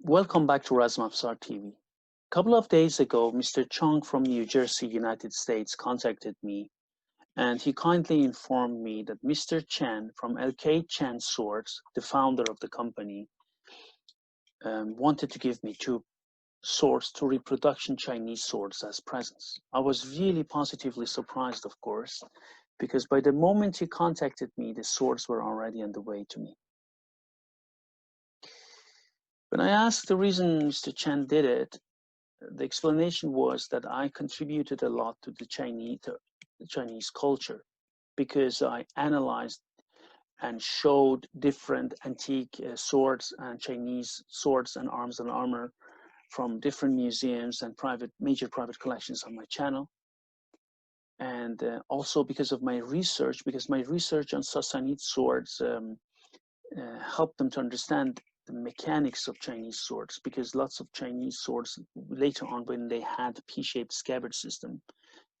Welcome back to Razmafsar TV. A couple of days ago, Mr. Cheung from New Jersey, United States contacted me, and he kindly informed me that Mr. Chen from LKChen Swords, the founder of the company, wanted to give me two swords, two reproduction Chinese swords as presents. I was really positively surprised, of course, because by the moment he contacted me, the swords were already on the way to me. When I asked the reason Mr. Chen did it, the explanation was that I contributed a lot to the Chinese culture because I analyzed and showed different antique swords and Chinese swords and arms and armor from different museums and major private collections on my channel. And also because of my research, because my research on Sassanid swords helped them to understand the mechanics of Chinese swords, because lots of Chinese swords later on, when they had a P-shaped scabbard system,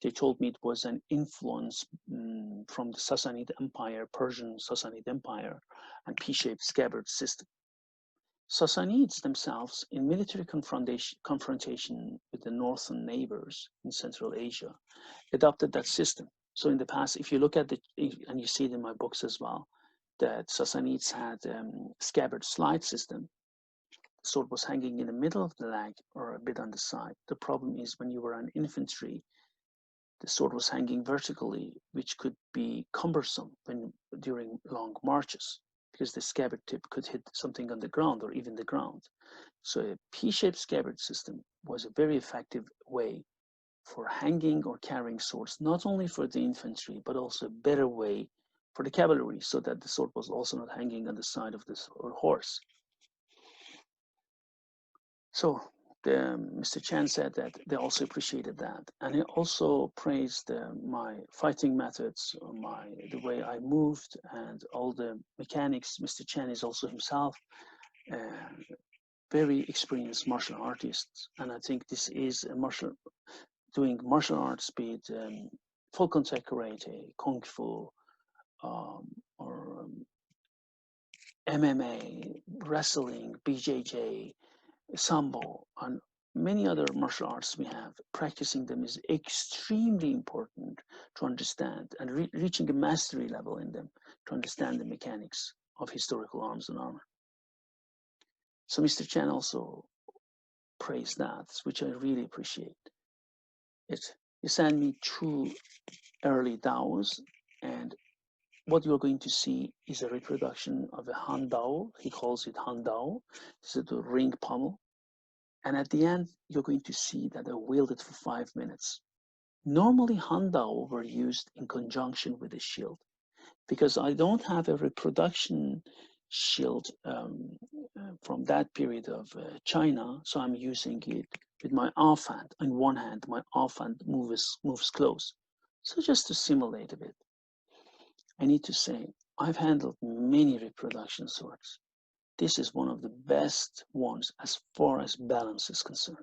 they told me it was an influence from the Sassanid Empire, Persian Sassanid Empire, and P-shaped scabbard system. Sassanids themselves, in military confrontation with the northern neighbors in Central Asia, adopted that system. So in the past, if you look at and you see it in my books as well, that Sassanids had scabbard slide system. The sword was hanging in the middle of the leg or a bit on the side. The problem is when you were on infantry, the sword was hanging vertically, which could be cumbersome during long marches, because the scabbard tip could hit something on the ground or even the ground. So a P-shaped scabbard system was a very effective way for hanging or carrying swords, not only for the infantry, but also a better way for the cavalry, so that the sword was also not hanging on the side of this horse. So Mr. Chen said that they also appreciated that, and he also praised my fighting methods, the way I moved, and all the mechanics. Mr. Chen is also himself very experienced martial artist, and I think this is doing martial arts, be it full contact karate, kung fu, or MMA, wrestling, BJJ, Sambo, and many other martial arts we have. Practicing them is extremely important to understand, and reaching a mastery level in them to understand the mechanics of historical arms and armor. So Mr. Chen also praised that, which I really appreciate. He sent me 2 early Daos, and what you're going to see is a reproduction of a Handao. He calls it Handao. This is the ring pommel. And at the end, you're going to see that I wielded for 5 minutes. Normally, Handao were used in conjunction with a shield. Because I don't have a reproduction shield from that period of China, so I'm using it with my offhand. On one hand, my offhand moves close. So just to simulate a bit, I need to say, I've handled many reproduction swords. This is one of the best ones as far as balance is concerned.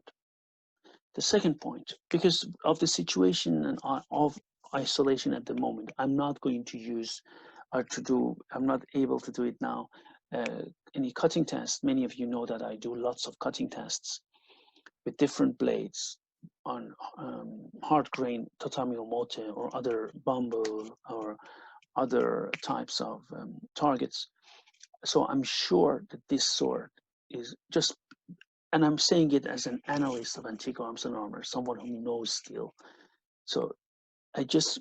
The second point, because of the situation and of isolation at the moment, I'm not going to use I'm not able to do it now, any cutting tests. Many of you know that I do lots of cutting tests with different blades on hard grain tatami omote or other bamboo or other types of targets. So I'm sure that this sword is just, and I'm saying it as an analyst of antique arms and armor, someone who knows steel. So I just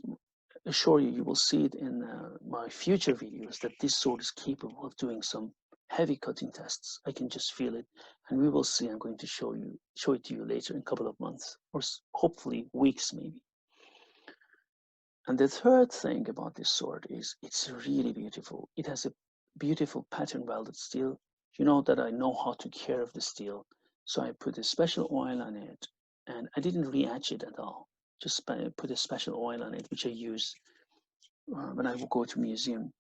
assure you, you will see it in my future videos, that this sword is capable of doing some heavy cutting tests. I can just feel it, and we will see. I'm going to show it to you later in a couple of months, or hopefully weeks maybe. And the third thing about this sword is it's really beautiful. It has a beautiful pattern welded steel. You know that I know how to care of the steel, so I put a special oil on it, and I didn't re-etch it at all. Just put a special oil on it, which I use when I will go to museum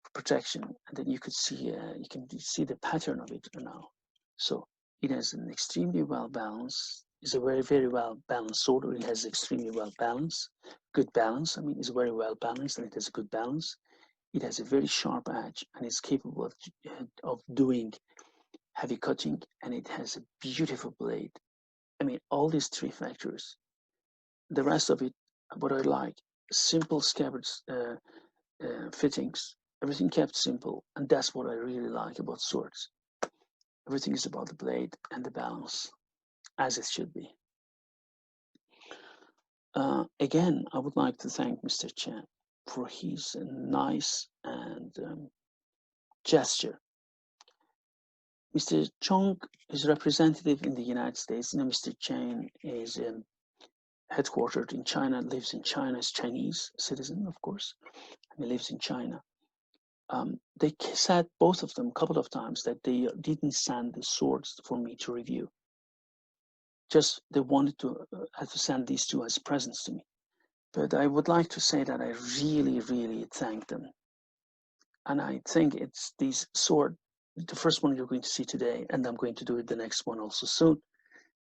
for protection, and then you can see the pattern of it now. So it has an extremely well balanced. It's a very, very well balanced sword. It has extremely well balanced, good balance. I mean, it's very well balanced, and it has a good balance. It has a very sharp edge, and it's capable of doing heavy cutting, and it has a beautiful blade. I mean, all these three factors. The rest of it, what I like, simple scabbards, fittings, everything kept simple, and that's what I really like about swords. Everything is about the blade and the balance, as it should be. Again, I would like to thank Mr. Chen for his nice and gesture. Mr. Cheung is representative in the United States. Mr. Chen is headquartered in China, lives in China, is Chinese citizen, of course, and he lives in China. They said, both of them, a couple of times, that they didn't send the swords for me to review. Just they wanted to have to send these two as presents to me. But I would like to say that I really, really thank them. And I think it's these sword, the first one you're going to see today, and I'm going to do it the next one also soon,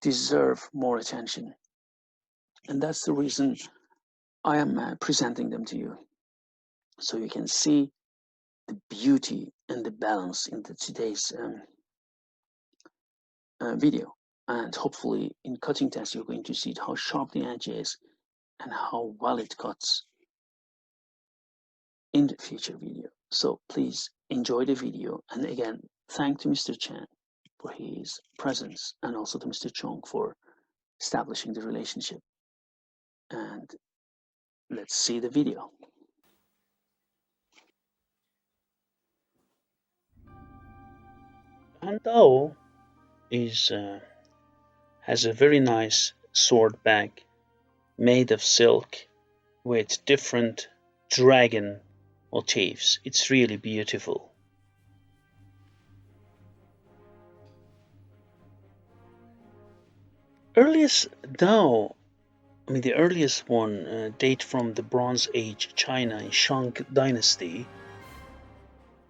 deserve more attention. And that's the reason I am presenting them to you. So you can see the beauty and the balance in today's video. And hopefully in cutting test, you're going to see how sharp the edge is and how well it cuts in the future video. So please enjoy the video. And again, thank to Mr. Chen for his presence and also to Mr. Cheung for establishing the relationship. And let's see the video. Handao is has a very nice sword bag made of silk with different dragon motifs. It's really beautiful. Earliest Dao, the earliest one date from the Bronze Age China in Shang Dynasty,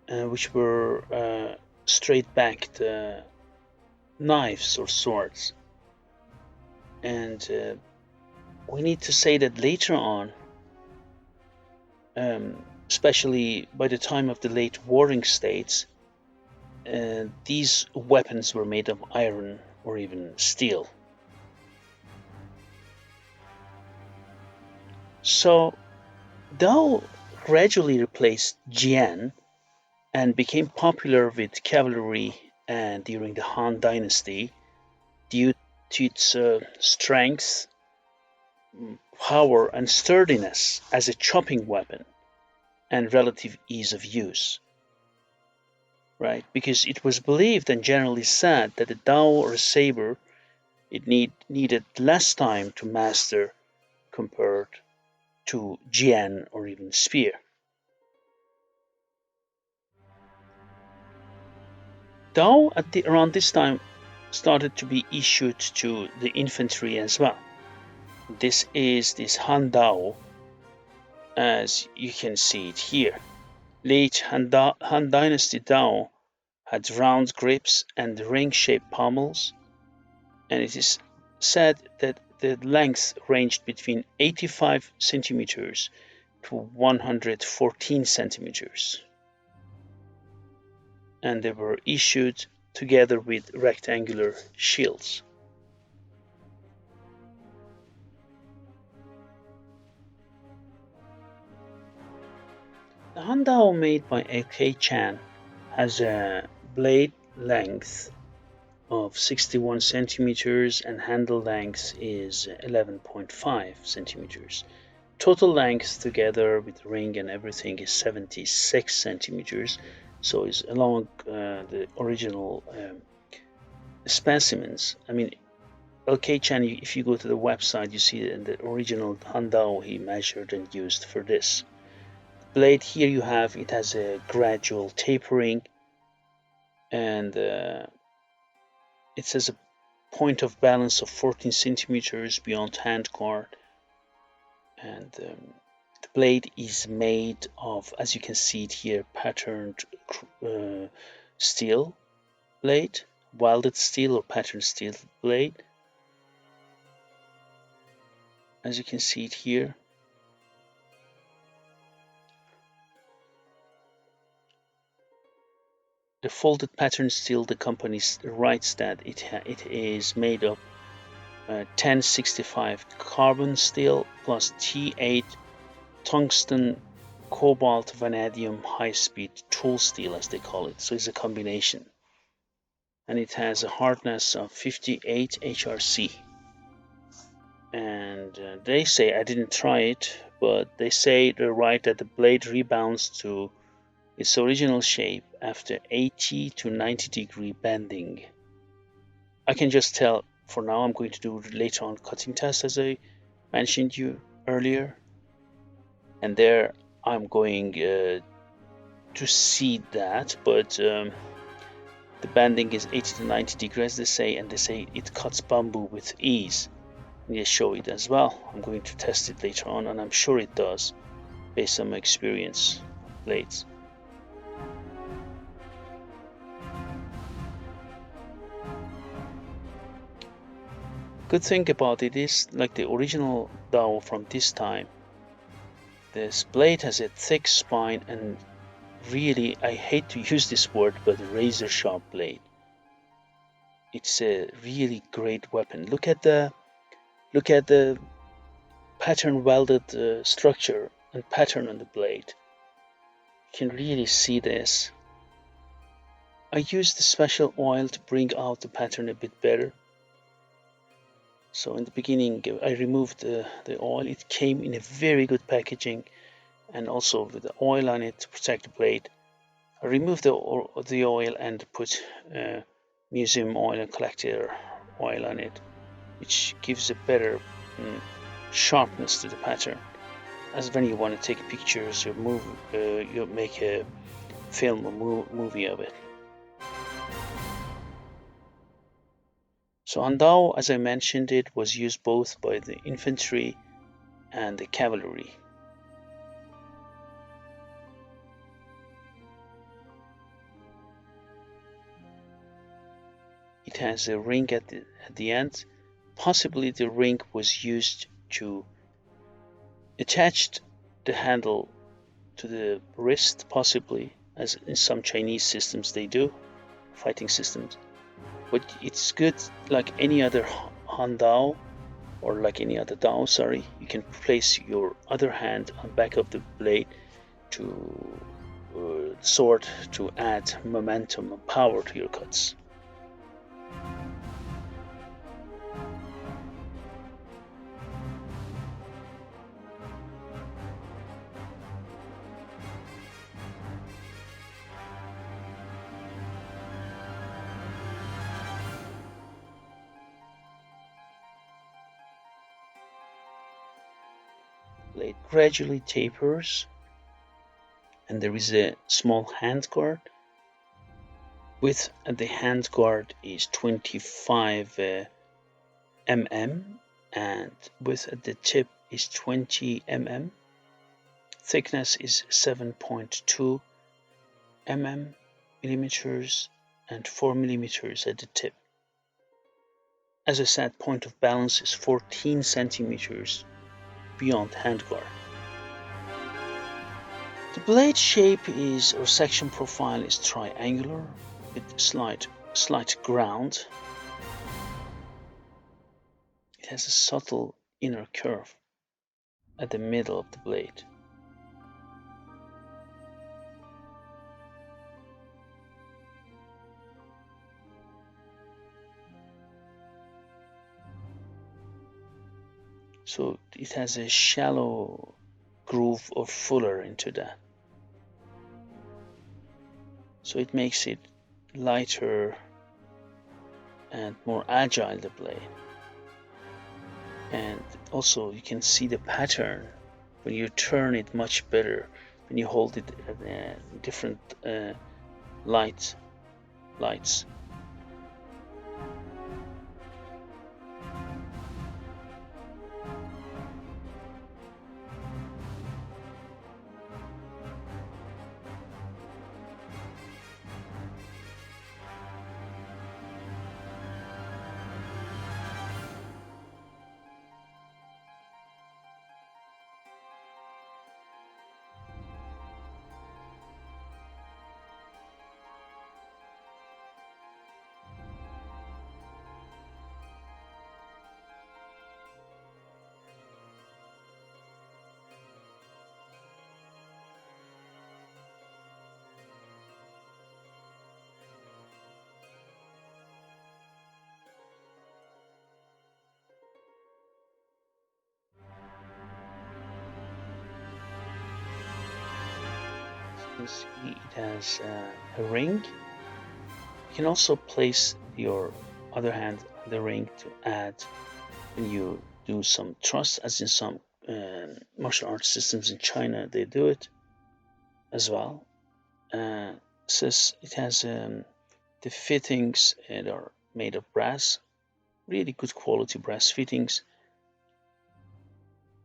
which were straight-backed knives or swords. And we need to say that later on, especially by the time of the late Warring States, these weapons were made of iron or even steel. So Dao gradually replaced Jian and became popular with cavalry and during the Han Dynasty due to its strength, power, and sturdiness as a chopping weapon and relative ease of use. Right? Because it was believed and generally said that a Dao or a saber needed less time to master compared to Jian or even spear. Dao around this time started to be issued to the infantry as well. This is this Handao, as you can see it here. Late Han Dynasty Dao had round grips and ring-shaped pommels, and it is said that the length ranged between 85 centimeters to 114 centimeters, and they were issued together with rectangular shields. The Handao made by LKChen has a blade length of 61 centimeters and handle length is 11.5 centimeters. Total length together with ring and everything is 76 centimeters, so it's along the original specimens. LKChen, if you go to the website, you see in the original Handao he measured and used for this. Blade here you have, it has a gradual tapering, and it says a point of balance of 14 centimeters beyond hand guard, and the blade is made of, as you can see it here, patterned steel blade, welded steel or patterned steel blade, as you can see it here. the folded pattern steel, the company writes that it is made of 1065 carbon steel plus T8 tungsten cobalt vanadium high-speed tool steel, as they call it. So it's a combination, and it has a hardness of 58 HRC. And they say, I didn't try it, but they say they write that the blade rebounds to its original shape after 80 to 90 degree bending. I can just tell for now. I'm going to do later on cutting test, as I mentioned you earlier, and there I'm going to see that, but the bending is 80 to 90 degrees, they say, and they say it cuts bamboo with ease. And they show it as well. I'm going to test it later on, and I'm sure it does based on my experience of blades. Good thing about it is, like the original Dao from this time, this blade has a thick spine and really, I hate to use this word, but razor sharp blade. It's a really great weapon. Look at the pattern welded structure and pattern on the blade. You can really see this. I used the special oil to bring out the pattern a bit better. So in the beginning I removed the oil. It came in a very good packaging, and also with the oil on it to protect the blade. I removed the oil and put museum oil and collector oil on it, which gives a better sharpness to the pattern. As when you want to take pictures or you make a film or movie of it. So Handao, as I mentioned, it was used both by the infantry and the cavalry. It has a ring at the end. Possibly the ring was used to attach the handle to the wrist, possibly, as in some Chinese systems they do, fighting systems. But it's good, like any other Handao, or like any other Dao, sorry, you can place your other hand on back of the blade to sword to add momentum and power to your cuts. Blade gradually tapers, and there is a small hand guard. Width at the hand guard is 25 mm, and width at the tip is 20 mm. Thickness is 7.2 millimeters and 4 millimeters at the tip. As I said, point of balance is 14 centimeters beyond handguard. The blade shape is, or section profile is triangular with slight ground. It has a subtle inner curve at the middle of the blade. So it has a shallow groove or fuller into that. So it makes it lighter and more agile, the blade. And also you can see the pattern when you turn it much better, when you hold it at different lights. can see it has a ring. You can also place your other hand on the ring to add when you do some thrust, as in some martial arts systems in China, they do it as well. Says it has the fittings that are made of brass, really good quality brass fittings,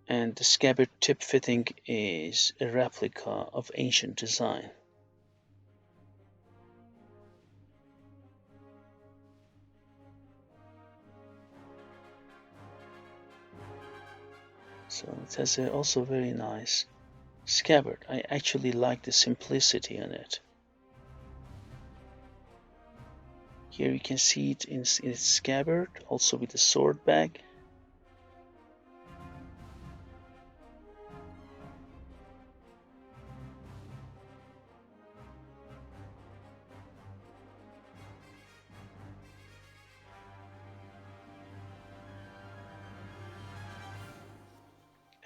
and the scabbard tip fitting is a replica of ancient design. So it has also very nice scabbard. I actually like the simplicity on it. Here you can see it in its scabbard, also with the sword bag.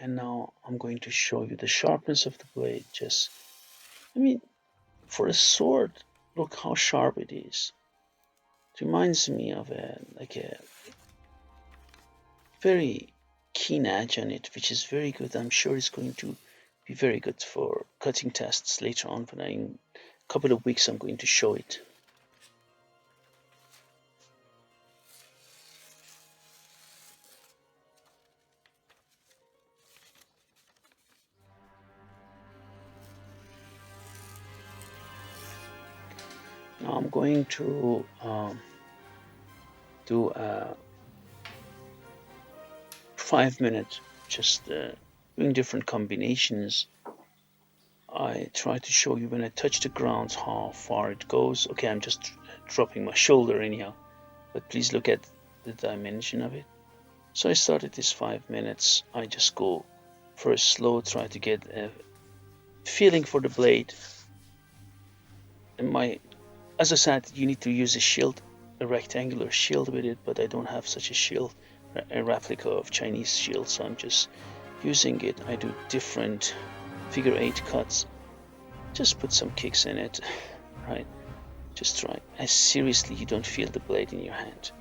And now I'm going to show you the sharpness of the blade. I mean, for a sword, look how sharp it is. It reminds me of a very keen edge on it, which is very good. I'm sure it's going to be very good for cutting tests later on. When in a couple of weeks, I'm going to show it. Now I'm going to do a 5 minute, just doing different combinations. I try to show you when I touch the ground how far it goes. Okay, I'm just dropping my shoulder anyhow, but please look at the dimension of it. So I started this 5 minutes. I just go first slow, try to get a feeling for the blade. And as I said, you need to use a shield, a rectangular shield with it, but I don't have such a shield, a replica of Chinese shield, so I'm just using it. I do different figure 8 cuts. Just put some kicks in it, right? Just try. As seriously, you don't feel the blade in your hand.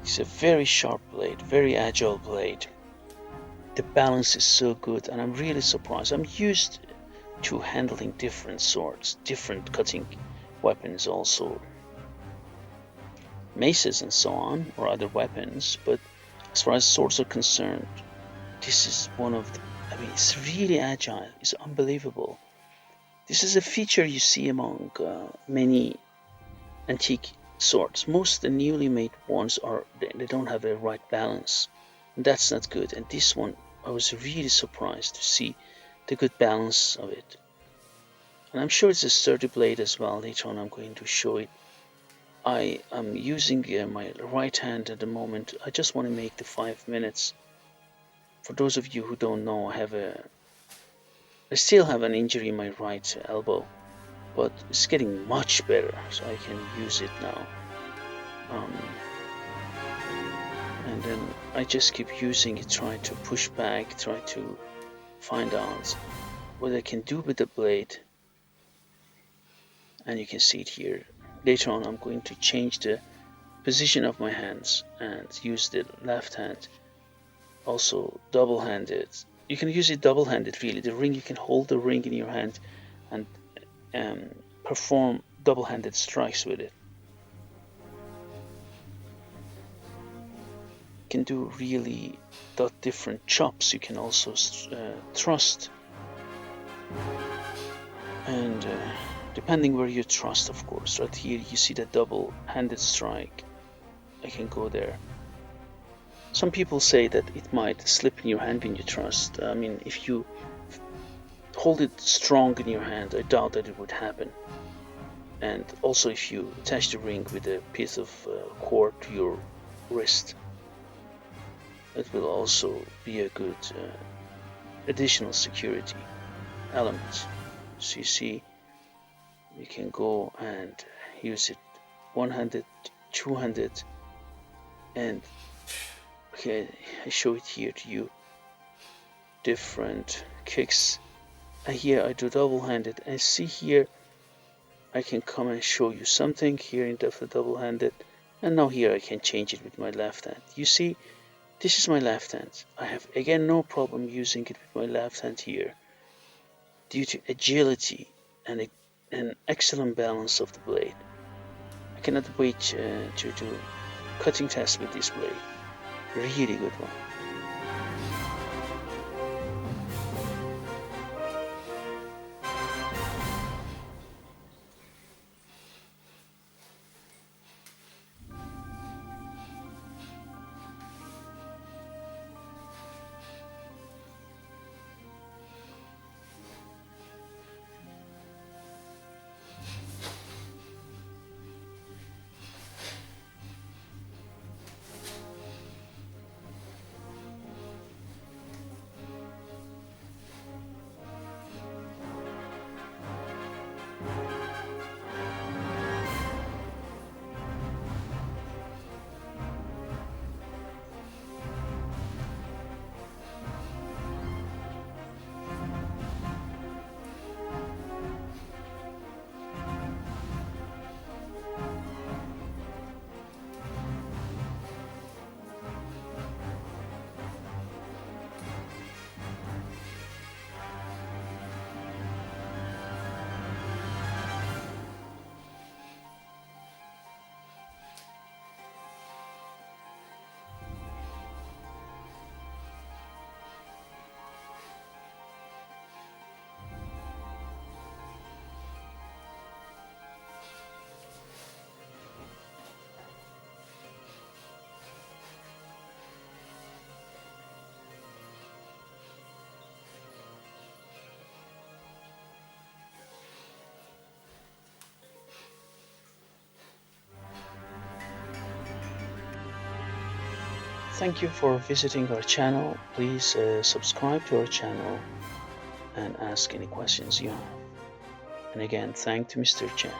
It's a very sharp blade, very agile blade. The balance is so good, and I'm really surprised. I'm used to handling different swords, different cutting weapons also, maces and so on, or other weapons, but as far as swords are concerned, this is one of the, it's really agile, it's unbelievable. This is a feature you see among many antique swords. Most of the newly made ones they don't have a right balance, and that's not good. And this one, I was really surprised to see the good balance of it. And I'm sure it's a sturdy blade as well. Later on I'm going to show it. I am using my right hand at the moment. I just want to make the 5 minutes. For those of you who don't know, I still have an injury in my right elbow, but it's getting much better, so I can use it now. And then I just keep using it, try to push back, try to find out what I can do with the blade. And you can see it here. Later on I'm going to change the position of my hands and use the left hand, also double-handed. You can use it double-handed really. The ring, you can hold the ring in your hand and perform double-handed strikes with it. You can do really different chops. You can also thrust, and depending where you thrust, of course. Right here you see the double-handed strike. I can go there. Some people say that it might slip in your hand when you thrust. I mean, if you hold it strong in your hand, I doubt that it would happen. And also if you attach the ring with a piece of cord to your wrist, it will also be a good additional security element. So you see, you can go and use it one-handed, two-handed, and okay, I show it here to you. Different kicks and here I do double-handed, and see here I can come and show you something here in the double-handed, and now here I can change it with my left hand. You see, this is my left hand. I have again no problem using it with my left hand here due to agility and an excellent balance of the blade. I cannot wait to do cutting test with this blade. Really good one. Thank you for visiting our channel. Please subscribe to our channel and ask any questions you have. And again, thank to Mr. Chen.